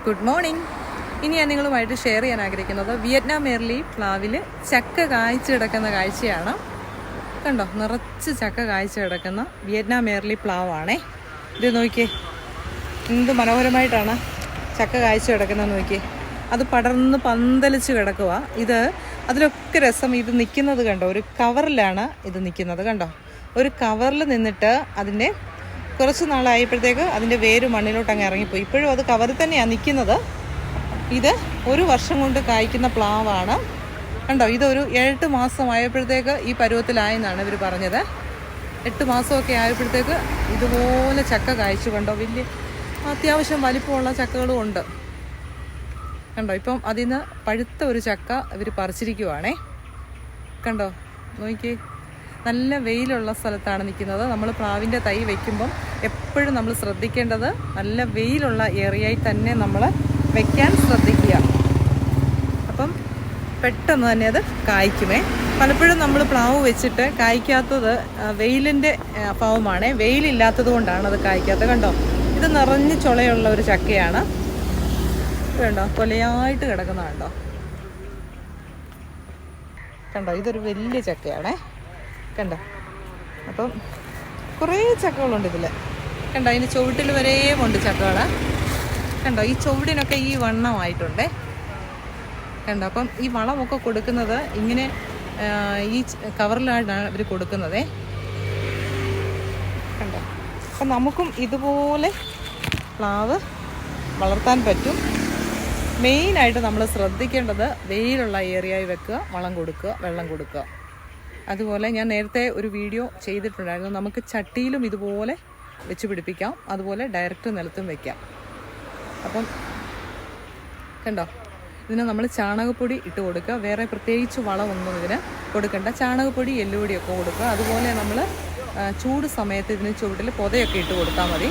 Good morning. ഇനി ഞാൻ നിങ്ങളുമായിട്ട് ഷെയർ ചെയ്യാൻ ആഗ്രഹിക്കുന്നത് വിയറ്റ്നാം എയർലി പ്ലാവിൽ ചക്ക കായ്ച്ചു കിടക്കുന്ന കാഴ്ചയാണ്. കണ്ടോ, നിറച്ച് ചക്ക കായ്ച്ചു കിടക്കുന്ന വിയറ്റ്നാം എയർലി പ്ലാവാണേ. ഇത് നോക്കിയേ, എന്ത് മനോഹരമായിട്ടാണ് ചക്ക കായ്ച്ചു കിടക്കുന്നതെന്ന് നോക്കിയേ. അത് പടർന്ന് പന്തലിച്ച് കിടക്കുക. ഇത് അതിലൊക്കെ രസം ഇത് നിൽക്കുന്നത് കണ്ടോ, ഒരു കവറിലാണ് ഇത് നിൽക്കുന്നത്. കണ്ടോ, ഒരു കവറിൽ നിന്നിട്ട് അതിൻ്റെ കുറച്ച് നാളായപ്പോഴത്തേക്ക് അതിൻ്റെ വേര് മണ്ണിലോട്ട് അങ്ങ് ഇറങ്ങിപ്പോയി. ഇപ്പോഴും അത് കവറിൽ തന്നെയാണ് നിൽക്കുന്നത്. ഇത് 1 വർഷം കൊണ്ട് കായ്ക്കുന്ന പ്ലാവാണ്. കണ്ടോ, ഇതൊരു 8 മാസമായപ്പോഴത്തേക്ക് ഈ പരുവത്തിലായെന്നാണ് ഇവർ പറഞ്ഞത്. 8 മാസമൊക്കെ ആയപ്പോഴത്തേക്ക് ഇതുപോലെ ചക്ക കായ്ച്ചു. കണ്ടോ, വലിയ അത്യാവശ്യം വലിപ്പമുള്ള ചക്കകളും ഉണ്ട്. കണ്ടോ, ഇപ്പം അതിൽ നിന്ന് പഴുത്ത ഒരു ചക്ക ഇവർ പറിച്ചിരിക്കുവാണേ. കണ്ടോ, നോക്കി, നല്ല വെയിലുള്ള സ്ഥലത്താണ് നിൽക്കുന്നത്. നമ്മൾ പ്ലാവിൻ്റെ തൈ വയ്ക്കുമ്പം എപ്പോഴും നമ്മൾ ശ്രദ്ധിക്കേണ്ടത് നല്ല വെയിലുള്ള ഏരിയയിൽ തന്നെ നമ്മൾ വയ്ക്കാൻ ശ്രദ്ധിക്കുക. അപ്പം പെട്ടെന്ന് തന്നെ അത് കായ്ക്കുമേ. പലപ്പോഴും നമ്മൾ പ്ലാവ് വെച്ചിട്ട് കായ്ക്കാത്തത് വെയിലിൻ്റെ അഭാവമാണ്. വെയിലില്ലാത്തത് കൊണ്ടാണ് അത് കായ്ക്കാത്തത്. കണ്ടോ, ഇത് നിറഞ്ഞ് ചുളയുള്ള ഒരു ചക്കയാണ്. കണ്ടോ, കൊലയായിട്ട് കിടക്കുന്നതുണ്ടോ. കണ്ടോ, ഇതൊരു വലിയ ചക്കയാണേ. കണ്ടോ, അപ്പം കുറേ ചക്കകളുണ്ട് ഇതിൽ. കണ്ടോ, അതിന് ചുവട്ടിൽ വരെയും ഉണ്ട് ചക്കകൾ. കണ്ടോ, ഈ ചുവടിനൊക്കെ ഈ വണ്ണമായിട്ടുണ്ടേ. കണ്ടോ, അപ്പം ഈ വളമൊക്കെ കൊടുക്കുന്നത് ഇങ്ങനെ ഈ കവറിലാണ് ഇവർ കൊടുക്കുന്നതേ. കണ്ടോ, അപ്പം നമുക്കും ഇതുപോലെ പ്ലാവ് വളർത്താൻ പറ്റും. മെയിനായിട്ട് നമ്മൾ ശ്രദ്ധിക്കേണ്ടത് വെയിലുള്ള ഏരിയയിൽ വെക്കുക, വളം കൊടുക്കുക, വെള്ളം കൊടുക്കുക. അതുപോലെ ഞാൻ നേരത്തെ ഒരു വീഡിയോ ചെയ്തിട്ടുണ്ടായിരുന്നു. നമുക്ക് ചട്ടിയിലും ഇതുപോലെ വെച്ച് പിടിപ്പിക്കാം, അതുപോലെ ഡയറക്റ്റ് നിലത്തും വയ്ക്കാം. അപ്പം കണ്ടോ, ഇതിന് നമ്മൾ ചാണകപ്പൊടി ഇട്ട് കൊടുക്കുക. വേറെ പ്രത്യേകിച്ച് വളമൊന്നും ഇതിന് കൊടുക്കണ്ട. ചാണകപ്പൊടി, എല്ലുപൊടിയൊക്കെ കൊടുക്കുക. അതുപോലെ നമ്മൾ ചൂട് സമയത്ത് ഇതിന് ചുവട്ടിൽ പൊതയൊക്കെ ഇട്ട് കൊടുത്താൽ മതി.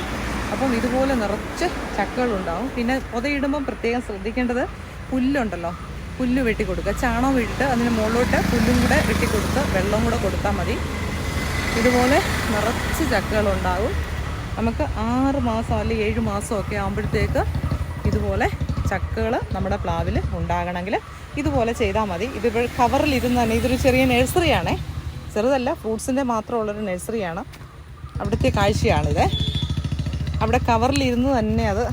അപ്പം ഇതുപോലെ നിറച്ച് ചക്കകളുണ്ടാവും. പിന്നെ പൊതയിടുമ്പം പ്രത്യേകം ശ്രദ്ധിക്കേണ്ടത് പുല്ലുണ്ടല്ലോ, പുല്ല് വെട്ടി കൊടുക്കുക. ചാണകം ഇട്ടിട്ട് അതിന് മുകളിലോട്ട് പുല്ലും കൂടെ വെട്ടിക്കൊടുത്ത് വെള്ളം കൂടെ കൊടുത്താൽ മതി. ഇതുപോലെ നിറച്ച് ചക്കകളുണ്ടാകും. നമുക്ക് 6 മാസം അല്ലെങ്കിൽ 7 മാസമൊക്കെ ആകുമ്പോഴത്തേക്ക് ഇതുപോലെ ചക്കകൾ നമ്മുടെ പ്ലാവിൽ ഉണ്ടാകണമെങ്കിൽ ഇതുപോലെ ചെയ്താൽ മതി. ഇതിപ്പോൾ കവറിലിരുന്ന് തന്നെ, ഇതൊരു ചെറിയ നഴ്സറിയാണേ, ചെറുതല്ല, ഫ്രൂട്ട്സിൻ്റെ മാത്രമുള്ളൊരു നഴ്സറിയാണ്. അവിടുത്തെ കാഴ്ചയാണിത്. അവിടെ കവറിലിരുന്ന് തന്നെ അത്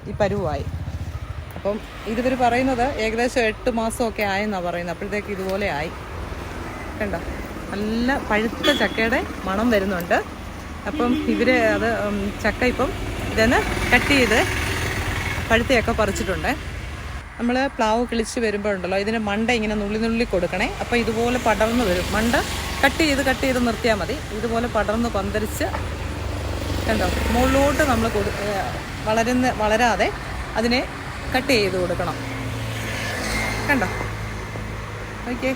ഈ പരുവായി. അപ്പം ഇതിവർ പറയുന്നത് ഏകദേശം 8 മാസമൊക്കെ ആയെന്നാണ് പറയുന്നത്. അപ്പോഴത്തേക്ക് ഇതുപോലെ ആയി. കണ്ടോ, നല്ല പഴുത്ത ചക്കയുടെ മണം വരുന്നുണ്ട്. അപ്പം ഇവർ അത് ചക്ക ഇപ്പം ഇതൊന്ന് കട്ട് ചെയ്ത് പഴുത്തയൊക്കെ പറിച്ചിട്ടുണ്ട്. നമ്മൾ പ്ലാവ് കിളിച്ച് വരുമ്പോഴുണ്ടല്ലോ, ഇതിന് മണ്ട ഇങ്ങനെ നുള്ളി കൊടുക്കണേ. അപ്പോൾ ഇതുപോലെ പടർന്ന് വരും. മണ്ട കട്ട് ചെയ്ത് നിർത്തിയാൽ മതി. ഇതുപോലെ പടർന്ന് പന്തരിച്ച് കണ്ടോ, മുകളിലോട്ട് നമ്മൾ വളരാതെ അതിനെ കട്ട് ചെയ്ത് കൊടുക്കണം. കണ്ടോ, ഓക്കെ,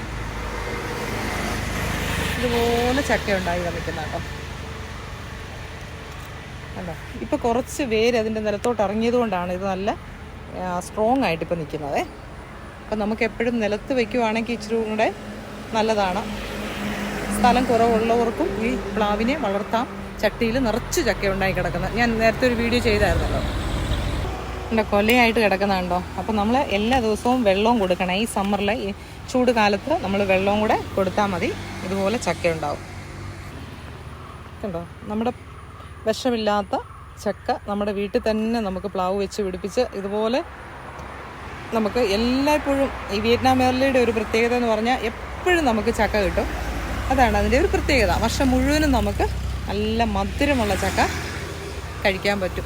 ഇതുപോലെ ചക്ക ഉണ്ടായി നിൽക്കുന്ന കേട്ടോ. കണ്ടോ, ഇപ്പോൾ കുറച്ച് വേര് അതിൻ്റെ നിലത്തോട്ട് ഇറങ്ങിയത് കൊണ്ടാണ് ഇത് നല്ല സ്ട്രോങ് ആയിട്ട് ഇപ്പോൾ നിൽക്കുന്നത്. അപ്പം നമുക്ക് എപ്പോഴും നിലത്ത് വയ്ക്കുവാണെങ്കിൽ ഇച്ചിരി കൂടെ നല്ലതാണ്. സ്ഥലം കുറവുള്ളവർക്കും ഈ പ്ലാവിനെ വളർത്താം. ചട്ടിയിൽ നിറച്ച് ചക്ക ഉണ്ടായി കിടക്കുന്നത് ഞാൻ നേരത്തെ ഒരു വീഡിയോ ചെയ്തായിരുന്നല്ലോ. കണ്ടോ, കൊലയായിട്ട് കിടക്കുന്നുണ്ടോ. അപ്പം നമ്മൾ എല്ലാ ദിവസവും വെള്ളവും കൊടുക്കണം. ഈ സമ്മറിൽ, ഈ ചൂട് കാലത്ത് നമ്മൾ വെള്ളവും കൂടെ കൊടുത്താൽ മതി. ഇതുപോലെ ചക്ക ഉണ്ടാവും. കണ്ടോ, നമ്മുടെ വിഷമില്ലാത്ത ചക്ക നമ്മുടെ വീട്ടിൽ തന്നെ നമുക്ക് പ്ലാവ് വെച്ച് പിടിപ്പിച്ച് ഇതുപോലെ നമുക്ക് എല്ലായ്പ്പോഴും ഈ വിയറ്റ്നാം എയർലിയുടെ ഒരു പ്രത്യേകത എന്ന് പറഞ്ഞാൽ എപ്പോഴും നമുക്ക് ചക്ക കിട്ടും. അതാണ് അതിൻ്റെ ഒരു പ്രത്യേകത. വർഷം മുഴുവനും നമുക്ക് നല്ല മധുരമുള്ള ചക്ക കഴിക്കാൻ പറ്റും.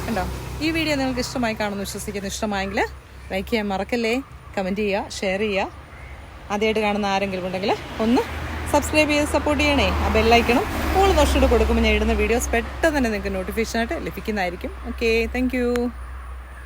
കണ്ടോ, ഈ വീഡിയോ നിങ്ങൾക്ക് ഇഷ്ടമായി കാണുമെന്ന് വിശ്വസിക്കുന്നു. ഇഷ്ടമായെങ്കിൽ ലൈക്ക് ചെയ്യാൻ മറക്കല്ലേ, കമൻറ്റ് ചെയ്യുക, ഷെയർ ചെയ്യുക. ആദ്യമായിട്ട് കാണുന്ന ആരെങ്കിലും ഉണ്ടെങ്കിൽ ഒന്ന് സബ്സ്ക്രൈബ് ചെയ്ത് സപ്പോർട്ട് ചെയ്യണേ. ആ ബെല്ലൈക്കണം ഓൾ നോട്ടിട്ട് കൊടുക്കുമ്പോൾ ഞാൻ ഇടുന്ന വീഡിയോസ് പെട്ടെന്ന് തന്നെ നിങ്ങൾക്ക് നോട്ടിഫിക്കേഷനായിട്ട് ലഭിക്കുന്നതായിരിക്കും. Okay, thank you.